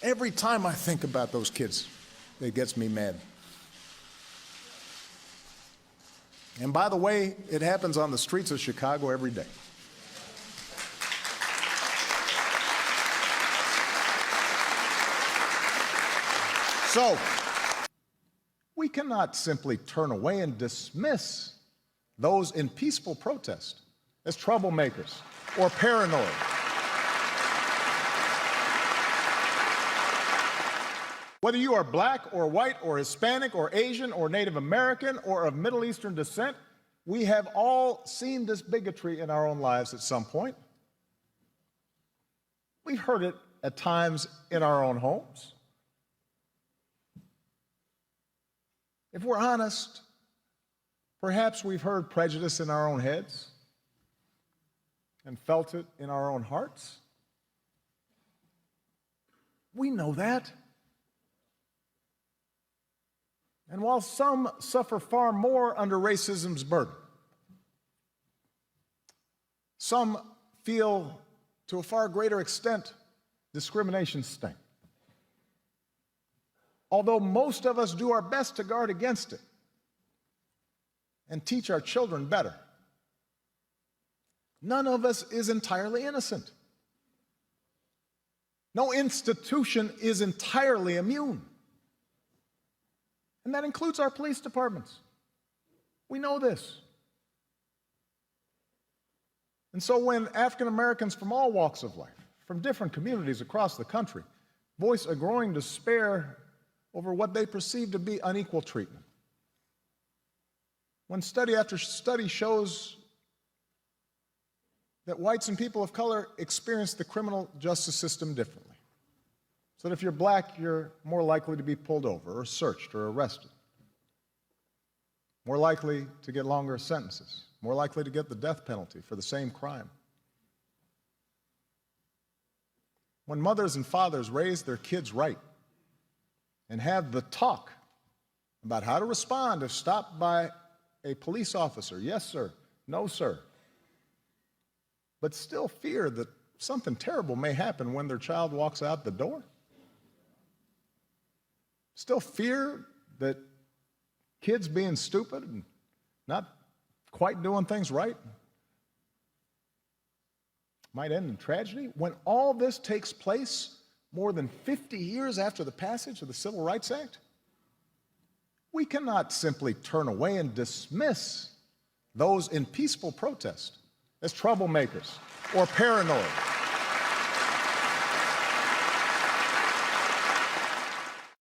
Every time I think about those kids, it gets me mad. And by the way, it happens on the streets of Chicago every day. So, we cannot simply turn away and dismiss those in peaceful protest as troublemakers or paranoid. Whether you are black or white or Hispanic or Asian or Native American or of Middle Eastern descent, we have all seen this bigotry in our own lives at some point. We've heard it at times in our own homes. If we're honest, perhaps we've heard prejudice in our own heads and felt it in our own hearts. We know that. And while some suffer far more under racism's burden, some feel to a far greater extent discrimination's sting. Although most of us do our best to guard against it and teach our children better, none of us is entirely innocent. No institution is entirely immune. And that includes our police departments. We know this. And so when African Americans from all walks of life, from different communities across the country, voice a growing despair over what they perceive to be unequal treatment, when study after study shows that whites and people of color experience the criminal justice system differently, so that if you're black, you're more likely to be pulled over or searched or arrested, more likely to get longer sentences, more likely to get the death penalty for the same crime. When mothers and fathers raise their kids right and have the talk about how to respond if stopped by a police officer, yes, sir, no, sir, but still fear that something terrible may happen when their child walks out the door, still fear that kids being stupid and not quite doing things right might end in tragedy, when all this takes place more than 50 years after the passage of the Civil Rights Act, we cannot simply turn away and dismiss those in peaceful protest as troublemakers or paranoid.